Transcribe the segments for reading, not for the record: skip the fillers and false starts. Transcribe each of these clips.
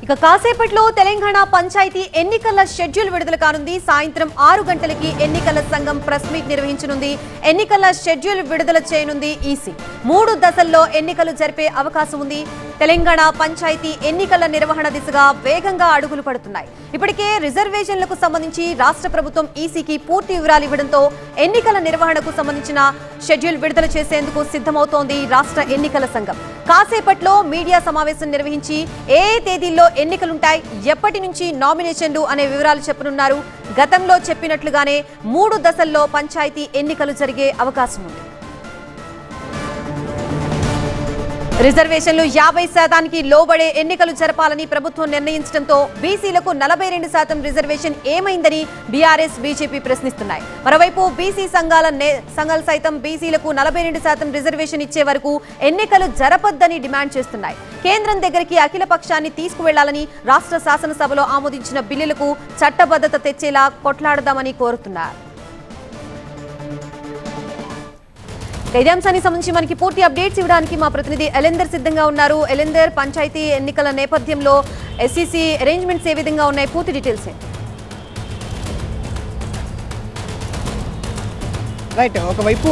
ఇక కాసేపట్లో తెలంగాణ పంచాయతీ ఎన్నికల షెడ్యూల్ విడుదల కానుంది. సాయంత్రం 6 గంటలకి ఎన్నికల సంఘం ప్రెస్ మీట్ నిర్వహించనుంది. ఎన్నికల షెడ్యూల్ విడుదల చేయనుంది ఈసీ. 3 దశల్లో ఎన్నికలు జరిపే అవకాశం ఉంది. తెలంగాణ పంచాయతీ ఎన్నికల నిర్వహణ దిశగా వేగంగా అడుగులు పడుతున్నాయి. ఇప్పటికే రిజర్వేషన్లకు సంబంధించి రాష్ట్ర ప్రభుత్వం ఈసీకి పూర్తి వివరాలు ఇవ్వడంతో ఎన్నికల నిర్వహణకు సంబంధించిన షెడ్యూల్ విడుదల చేసేందుకు సిద్ధమవుతోంది రాష్ట్ర ఎన్నికల సంఘం. కాసేపట్లో మీడియా సమావేశం నిర్వహించి ఏ తేదీల్లో ఎన్నికలుంటాయి, ఎప్పటి నుంచి నామినేషన్లు అనే వివరాలు చెప్పనున్నారు. గతంలో చెప్పినట్లుగానే 3 దశల్లో పంచాయతీ ఎన్నికలు జరిగే అవకాశం ఉంది. రిజర్వేషన్లు 50% లోబడే ఎన్నికలు జరపాలని ప్రభుత్వం నిర్ణయించడంతో బీసీలకు 42% రిజర్వేషన్ ఏమైందని బీఆర్ఎస్ బీజేపీ ప్రశ్నిస్తున్నాయి. మరోవైపు బీసీ సంఘాలు సైతం బీసీలకు 42% రిజర్వేషన్ ఇచ్చే వరకు ఎన్నికలు జరపొద్దని డిమాండ్ చేస్తున్నాయి. కేంద్రం దగ్గరికి అఖిల పక్షాన్ని తీసుకువెళ్లాలని, రాష్ట్ర శాసనసభలో ఆమోదించిన బిల్లులకు చట్టబద్ధత తెచ్చేలా కొట్లాడదామని కోరుతున్నారు. ఇదే అంశానికి సంబంధించి మనకి పూర్తి అప్డేట్స్ ఇవ్వడానికి మా ప్రతినిధి ఎలెందర్ సిద్ధంగా ఉన్నారు. ఎలెందర్, పంచాయతీ ఎన్నికల నేపథ్యంలో ఎస్ఈసీ అరేంజ్మెంట్స్ ఏ విధంగా ఉన్నాయి, పూర్తి డీటెయిల్స్ ఏంటి? రైట్, ఒకవైపు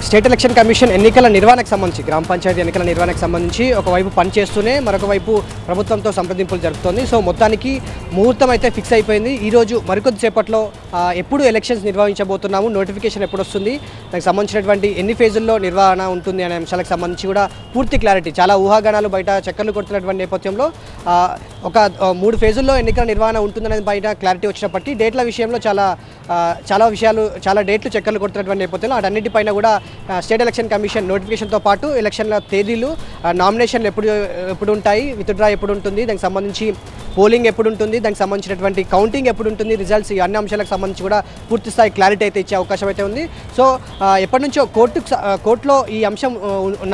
స్టేట్ ఎలక్షన్ కమిషన్ ఎన్నికల నిర్వహణకు సంబంధించి, గ్రామ పంచాయతీ ఎన్నికల నిర్వహణకు సంబంధించి ఒకవైపు పనిచేస్తూనే మరొక వైపు ప్రభుత్వంతో సంప్రదింపులు జరుపుతోంది. సో మొత్తానికి ముహూర్తం అయితే ఫిక్స్ అయిపోయింది. ఈరోజు మరికొద్దిసేపట్లో ఎప్పుడు ఎలక్షన్స్ నిర్వహించబోతున్నాము, నోటిఫికేషన్ ఎప్పుడు వస్తుంది, దానికి సంబంధించినటువంటి ఎన్ని ఫేజుల్లో నిర్వహణ ఉంటుంది అనే అంశాలకు సంబంధించి కూడా పూర్తి క్లారిటీ, చాలా ఊహాగానాలు బయట చక్కర్లు కొడుతున్నటువంటి నేపథ్యంలో ఒక 3 ఫేజుల్లో ఎన్నికల నిర్వహణ ఉంటుందనేది బయట క్లారిటీ వచ్చినప్పటికీ డేట్ల విషయంలో చాలా డేట్లు చక్కర్లు కొడుతున్నటువంటి నేపథ్యంలో అన్నిటిపైన కూడా స్టేట్ ఎలక్షన్ కమిషన్ నోటిఫికేషన్తో పాటు ఎలక్షన్ల తేదీలు, నామినేషన్లు ఎప్పుడు ఉంటాయి, విత్డ్రా ఎప్పుడు ఉంటుంది, దానికి సంబంధించి పోలింగ్ ఎప్పుడు ఉంటుంది, దానికి సంబంధించినటువంటి కౌంటింగ్ ఎప్పుడు ఉంటుంది, రిజల్ట్స్, ఈ అన్ని అంశాలకు సంబంధించి కూడా పూర్తి స్థాయి క్లారిటీ అయితే ఇచ్చే అవకాశం అయితే ఉంది. సో ఎప్పటి నుంచో కోర్టులో ఈ అంశం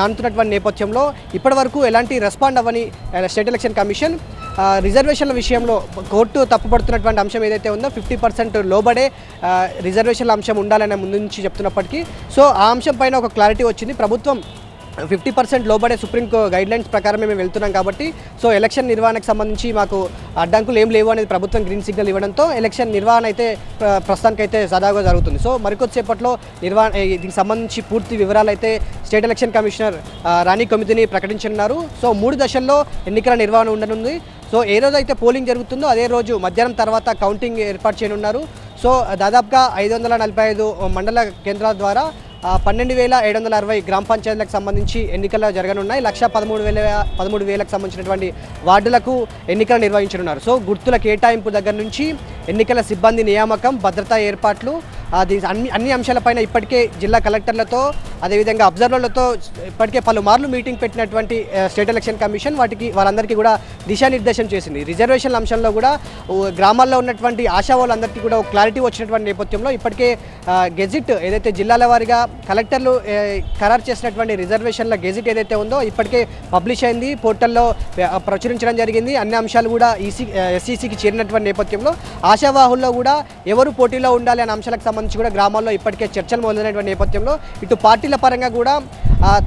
నానుతున్నటువంటి నేపథ్యంలో ఇప్పటివరకు ఎలాంటి రెస్పాండ్ అవ్వని స్టేట్ ఎలక్షన్ కమిషన్ రిజర్వేషన్ల విషయంలో కోర్టు తప్పుపడుతున్నటువంటి అంశం ఏదైతే ఉందో 50% లోబడే రిజర్వేషన్ల అంశం ఉండాలనే ముందు నుంచి చెప్తున్నప్పటికీ సో ఆ అంశం పైన ఒక క్లారిటీ వచ్చింది. ప్రభుత్వం 50% లోబడే సుప్రీం గైడ్లైన్స్ ప్రకారమే మేము వెళ్తున్నాం కాబట్టి సో ఎలక్షన్ నిర్వహణకు సంబంధించి మాకు అడ్డంకులు ఏం లేవు అనేది ప్రభుత్వం గ్రీన్ సిగ్నల్ ఇవ్వడంతో ఎలక్షన్ నిర్వహణ అయితే ప్రస్తుతానికైతే సదాగా జరుగుతుంది. సో మరికొద్దిసేపట్లో దీనికి సంబంధించి పూర్తి వివరాలు అయితే స్టేట్ ఎలక్షన్ కమిషనర్ రాణి కొమితిని ప్రకటించనున్నారు. సో 3 దశల్లో ఎన్నికల నిర్వహణ ఉండనుంది. సో ఏ రోజు అయితే పోలింగ్ జరుగుతుందో అదే రోజు మధ్యాహ్నం తర్వాత కౌంటింగ్ ఏర్పాటు చేయనున్నారు. సో దాదాపుగా 545 మండల కేంద్రాల ద్వారా 12,760 గ్రామ పంచాయతీలకు సంబంధించి ఎన్నికలు జరగనున్నాయి. 1,13,000కు సంబంధించినటువంటి వార్డులకు ఎన్నికలు నిర్వహించనున్నారు. సో గుర్తుల కేటాయింపు దగ్గర నుంచి ఎన్నికల సిబ్బంది నియామకం, భద్రతా ఏర్పాట్లు, అన్ని అంశాలపైన ఇప్పటికే జిల్లా కలెక్టర్లతో అదేవిధంగా అబ్జర్వర్లతో ఇప్పటికే పలుమార్లు మీటింగ్ పెట్టినటువంటి స్టేట్ ఎలక్షన్ కమిషన్ వాళ్ళందరికీ కూడా దిశానిర్దేశం చేసింది. రిజర్వేషన్ల అంశంలో కూడా గ్రామాల్లో ఉన్నటువంటి ఆశా వాళ్ళందరికీ కూడా క్లారిటీ వచ్చినటువంటి నేపథ్యంలో ఇప్పటికే గెజిట్ ఏదైతే జిల్లాల వారీగా కలెక్టర్లు ఖరారు చేసినటువంటి రిజర్వేషన్ల గెజిట్ ఏదైతే ఉందో ఇప్పటికే పబ్లిష్ అయింది, పోర్టల్లో ప్రచురించడం జరిగింది. అన్ని అంశాలు కూడా ఎస్ఈసీకి చేరినటువంటి నేపథ్యంలో ఆశావాహుల్లో కూడా ఎవరు పోటీలో ఉండాలి అనే అంశాలకు సంబంధించి కూడా గ్రామాల్లో ఇప్పటికే చర్చలు మొదలైనటువంటి నేపథ్యంలో ఇటు పార్టీల పరంగా కూడా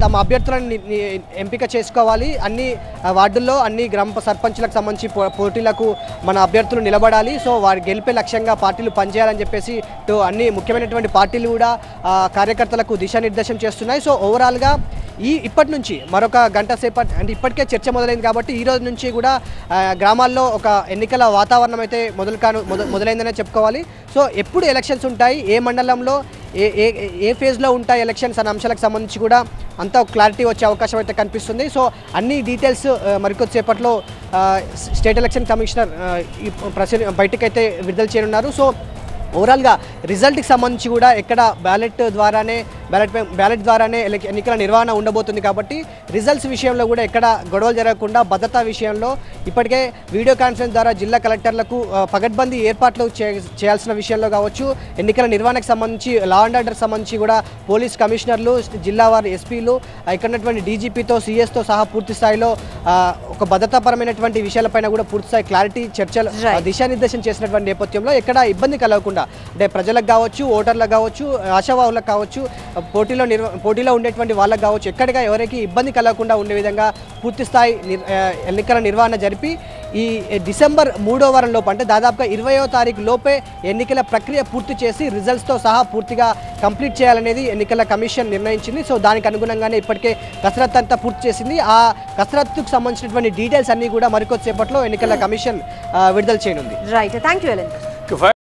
తమ అభ్యర్థులను ఎంపిక చేసుకోవాలి. అన్ని వార్డుల్లో అన్ని గ్రామ సర్పంచులకు సంబంధించి పోటీలకు మన అభ్యర్థులు నిలబడాలి. సో వారి గెలిపే లక్ష్యంగా పార్టీలు పనిచేయాలని చెప్పేసి అన్ని ముఖ్యమైనటువంటి పార్టీలు కూడా కార్యకర్తలకు దిశానిర్దేశం చేస్తున్నాయి. సో ఓవరాల్గా ఇప్పటి నుంచి మరొక గంట సేపటి అంటే ఇప్పటికే చర్చ మొదలైంది కాబట్టి ఈ రోజు నుంచి కూడా గ్రామాల్లో ఒక ఎన్నికల వాతావరణం అయితే మొదలైందనే చెప్పుకోవాలి. సో ఎప్పుడు ఎలక్షన్స్ ఉంటాయి, ఏ మండలంలో ఏ ఫేజ్లో ఉంటాయి ఎలక్షన్స్ అనే అంశాలకు సంబంధించి కూడా అంతా క్లారిటీ వచ్చే అవకాశం అయితే కనిపిస్తుంది. సో అన్ని డీటెయిల్స్ మరికొద్దిసేపట్లో స్టేట్ ఎలక్షన్ కమిషనర్ బయటకైతే విడుదల చేయనున్నారు. సో ఓవరాల్గా రిజల్ట్కి సంబంధించి కూడా ఎక్కడ బ్యాలెట్ ద్వారానే ఎన్నికల నిర్వహణ ఉండబోతుంది కాబట్టి రిజల్ట్స్ విషయంలో కూడా ఎక్కడ గొడవలు జరగకుండా భద్రతా విషయంలో ఇప్పటికే వీడియో కాన్ఫరెన్స్ ద్వారా జిల్లా కలెక్టర్లకు పగడ్బందీ ఏర్పాట్లు చేయాల్సిన విషయంలో కావచ్చు, ఎన్నికల నిర్వహణకు సంబంధించి లా అండ్ ఆర్డర్ సంబంధించి కూడా పోలీస్ కమిషనర్లు, జిల్లా వారి ఎస్పీలు, ఇక్కడ ఉన్నటువంటి డీజీపీతో సిఎస్తో సహా పూర్తి స్థాయిలో ఒక భద్రతాపరమైనటువంటి విషయాలపైన కూడా పూర్తి స్థాయి క్లారిటీ చర్చలు దిశానిర్దేశం చేసినటువంటి నేపథ్యంలో ఎక్కడ ఇబ్బంది కలగకుండా అంటే ప్రజలకు కావచ్చు, ఓటర్లకు కావచ్చు, ఆశావాహులకు కావచ్చు, పోటీలో ఉండేటువంటి వాళ్ళకు కావచ్చు, ఎక్కడిగా ఎవరికి ఇబ్బంది కలగకుండా ఉండే విధంగా పూర్తి స్థాయి ఎన్నికల నిర్వహణ జరిపి ఈ డిసెంబర్ 3వ వారం లోపు అంటే దాదాపుగా 20వ తారీఖు లోపే ఎన్నికల ప్రక్రియ పూర్తి చేసి రిజల్ట్స్తో సహా పూర్తిగా కంప్లీట్ చేయాలనేది ఎన్నికల కమిషన్ నిర్ణయించింది. సో దానికి అనుగుణంగానే ఇప్పటికే కసరత్తు అంతా పూర్తి చేసింది. ఆ కసరత్తుకు సంబంధించినటువంటి డీటెయిల్స్ అన్నీ కూడా మరికొద్దిసేపట్లో ఎన్నికల కమిషన్ విడుదల చేయనుంది. Right, thank you.